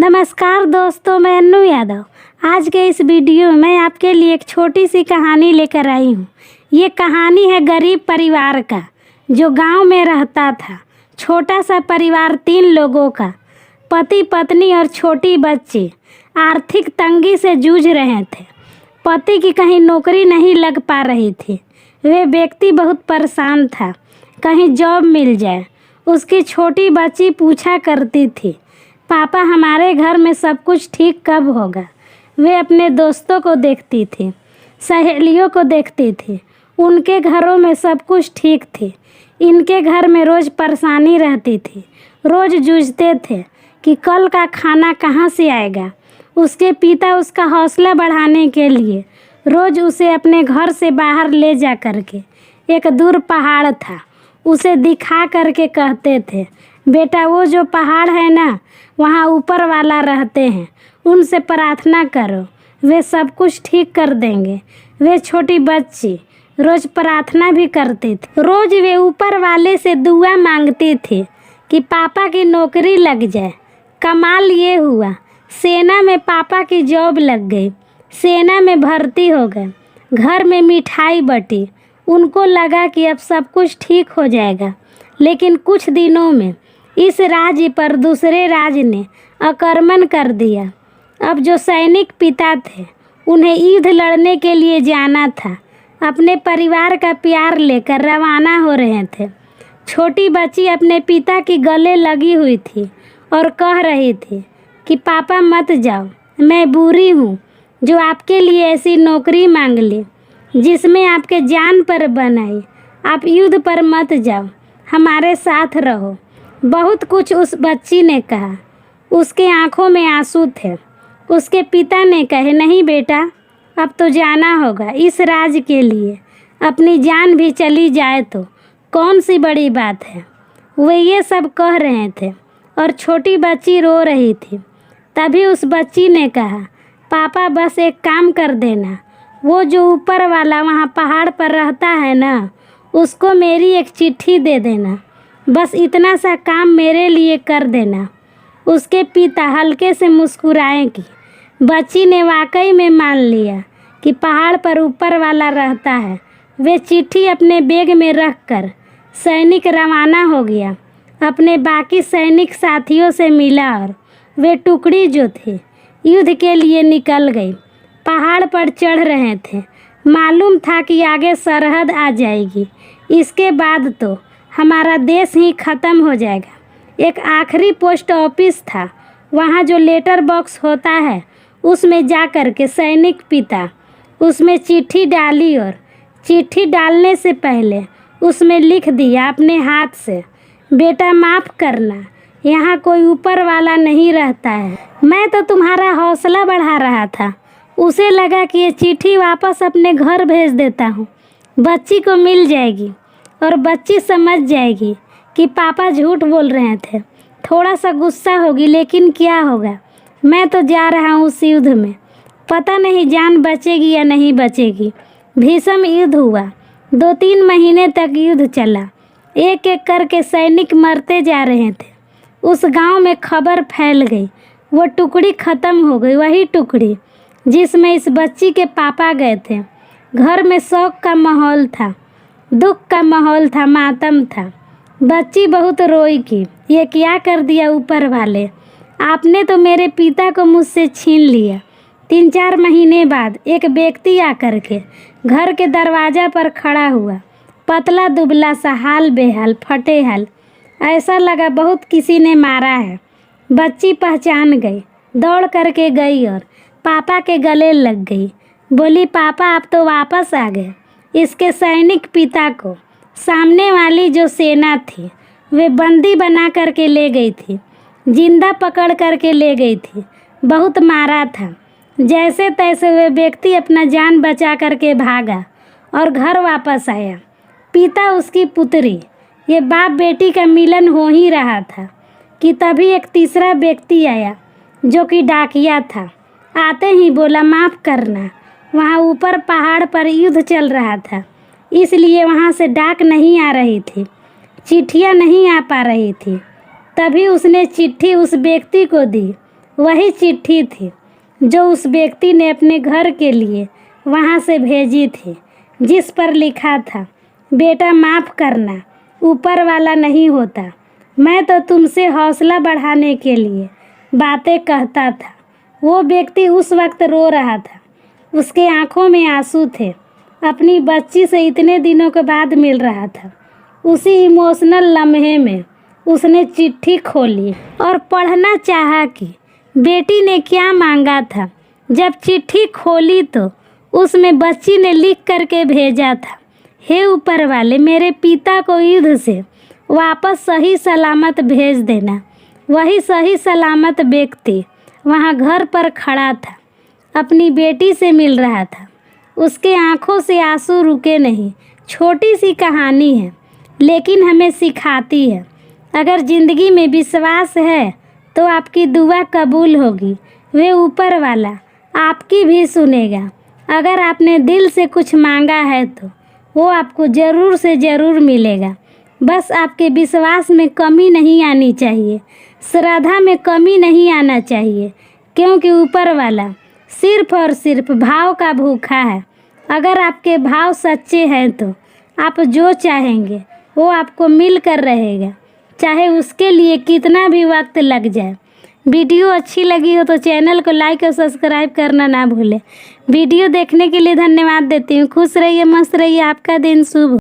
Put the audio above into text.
नमस्कार दोस्तों, मैं अन्नू यादव। आज के इस वीडियो में मैं आपके लिए एक छोटी सी कहानी लेकर आई हूँ। ये कहानी है गरीब परिवार का जो गांव में रहता था। छोटा सा परिवार, 3 लोगों का, पति पत्नी और छोटी बच्ची आर्थिक तंगी से जूझ रहे थे। पति की कहीं नौकरी नहीं लग पा रही थी। वे व्यक्ति बहुत परेशान था, कहीं जॉब मिल जाए। उसकी छोटी बच्ची पूछा करती थी, पापा हमारे घर में सब कुछ ठीक कब होगा। वे अपने दोस्तों को देखती थी, सहेलियों को देखती थी, उनके घरों में सब कुछ ठीक थी। इनके घर में रोज़ परेशानी रहती थी। रोज़ जूझते थे कि कल का खाना कहाँ से आएगा। उसके पिता उसका हौसला बढ़ाने के लिए रोज़ उसे अपने घर से बाहर ले जा करके एक दूर पहाड़ था, उसे दिखा करके कहते थे, बेटा वो जो पहाड़ है ना, वहाँ ऊपर वाला रहते हैं, उनसे प्रार्थना करो, वे सब कुछ ठीक कर देंगे। वे छोटी बच्ची रोज़ प्रार्थना भी करती थी। रोज़ वे ऊपर वाले से दुआ मांगती थी कि पापा की नौकरी लग जाए। कमाल ये हुआ, सेना में पापा की जॉब लग गई, सेना में भर्ती हो गए, घर में मिठाई बटी। उनको लगा कि अब सब कुछ ठीक हो जाएगा। लेकिन कुछ दिनों में इस राज्य पर दूसरे राज्य ने आक्रमण कर दिया। अब जो सैनिक पिता थे, उन्हें युद्ध लड़ने के लिए जाना था। अपने परिवार का प्यार लेकर रवाना हो रहे थे। छोटी बच्ची अपने पिता की गले लगी हुई थी और कह रही थी कि पापा मत जाओ, मैं बुरी हूँ जो आपके लिए ऐसी नौकरी मांग ली जिसमें आपके जान पर बनाई। आप युद्ध पर मत जाओ, हमारे साथ रहो। बहुत कुछ उस बच्ची ने कहा। उसके आंखों में आंसू थे। उसके पिता ने कहे, नहीं बेटा, अब तो जाना होगा इस राज के लिए। अपनी जान भी चली जाए तो कौन सी बड़ी बात है। वे ये सब कह रहे थे और छोटी बच्ची रो रही थी। तभी उस बच्ची ने कहा, पापा बस एक काम कर देना, वो जो ऊपर वाला वहाँ पहाड़ पर रहता है ना, उसको मेरी एक चिट्ठी दे देना। बस इतना सा काम मेरे लिए कर देना। उसके पिता हल्के से मुस्कुराए कि बच्ची ने वाकई में मान लिया कि पहाड़ पर ऊपर वाला रहता है। वे चिट्ठी अपने बैग में रखकर सैनिक रवाना हो गया। अपने बाकी सैनिक साथियों से मिला और वे टुकड़ी जो थी युद्ध के लिए निकल गई। पहाड़ पर चढ़ रहे थे। मालूम था कि आगे सरहद आ जाएगी, इसके बाद तो हमारा देश ही ख़त्म हो जाएगा। एक आखिरी पोस्ट ऑफिस था, वहाँ जो लेटर बॉक्स होता है उसमें जा कर के सैनिक पिता उसमें चिट्ठी डाली और चिट्ठी डालने से पहले उसमें लिख दिया अपने हाथ से, बेटा माफ़ करना, यहाँ कोई ऊपर वाला नहीं रहता है। मैं तो तुम्हारा हौसला बढ़ा रहा था। उसे लगा कि ये चिट्ठी वापस अपने घर भेज देता हूँ, बच्ची को मिल जाएगी और बच्ची समझ जाएगी कि पापा झूठ बोल रहे थे। थोड़ा सा गुस्सा होगी, लेकिन क्या होगा, मैं तो जा रहा हूँ उस युद्ध में। पता नहीं जान बचेगी या नहीं बचेगी। भीषण युद्ध हुआ। 2-3 महीने तक युद्ध चला। एक एक करके सैनिक मरते जा रहे थे। उस गांव में खबर फैल गई। वो टुकड़ी ख़त्म हो गई, वही टुकड़ी जिसमें इस बच्ची के पापा गए थे। घर में शोक का माहौल था, दुख का माहौल था, मातम था। बच्ची बहुत रोई कि ये क्या कर दिया ऊपर वाले, आपने तो मेरे पिता को मुझसे छीन लिया। 3-4 महीने बाद एक व्यक्ति आकर के घर के दरवाज़ा पर खड़ा हुआ। पतला दुबला सा, हाल बेहाल, फटे हाल, ऐसा लगा बहुत किसी ने मारा है। बच्ची पहचान गई, दौड़ करके गई और पापा के गले लग गई। बोली, पापा आप तो वापस आ गए। इसके सैनिक पिता को सामने वाली जो सेना थी वे बंदी बना करके ले गई थी, जिंदा पकड़ करके ले गई थी। बहुत मारा था। जैसे तैसे वे व्यक्ति अपना जान बचा करके भागा और घर वापस आया। पिता, उसकी पुत्री, ये बाप बेटी का मिलन हो ही रहा था कि तभी एक तीसरा व्यक्ति आया जो कि डाकिया था। आते ही बोला, माफ़ करना, वहाँ ऊपर पहाड़ पर युद्ध चल रहा था, इसलिए वहाँ से डाक नहीं आ रही थी, चिट्ठियाँ नहीं आ पा रही थी। तभी उसने चिट्ठी उस व्यक्ति को दी वही चिट्ठी थी जो उस व्यक्ति ने अपने घर के लिए वहाँ से भेजी थी, जिस पर लिखा था, बेटा माफ़ करना, ऊपर वाला नहीं होता। मैं तो तुमसे हौसला बढ़ाने के लिए बातें कहता था। वो व्यक्ति उस वक्त रो रहा था, उसके आंखों में आंसू थे। अपनी बच्ची से इतने दिनों के बाद मिल रहा था। उसी इमोशनल लम्हे में उसने चिट्ठी खोली और पढ़ना चाहा कि बेटी ने क्या मांगा था। जब चिट्ठी खोली तो उसमें बच्ची ने लिख करके भेजा था, हे ऊपर वाले, मेरे पिता को युद्ध से वापस सही सलामत भेज देना। वही सही सलामत व्यक्ति वहाँ घर पर खड़ा था, अपनी बेटी से मिल रहा था। उसके आंखों से आंसू रुके नहीं। छोटी सी कहानी है, लेकिन हमें सिखाती है, अगर ज़िंदगी में विश्वास है तो आपकी दुआ कबूल होगी। वे ऊपर वाला आपकी भी सुनेगा। अगर आपने दिल से कुछ मांगा है तो वो आपको ज़रूर से ज़रूर मिलेगा। बस आपके विश्वास में कमी नहीं आनी चाहिए, श्रद्धा में कमी नहीं आना चाहिए, क्योंकि ऊपर वाला सिर्फ और सिर्फ भाव का भूखा है। अगर आपके भाव सच्चे हैं तो आप जो चाहेंगे वो आपको मिल कर रहेगा, चाहे उसके लिए कितना भी वक्त लग जाए। वीडियो अच्छी लगी हो तो चैनल को लाइक और सब्सक्राइब करना ना भूलें। वीडियो देखने के लिए धन्यवाद देती हूँ। खुश रहिए, मस्त रहिए, आपका दिन शुभ हो।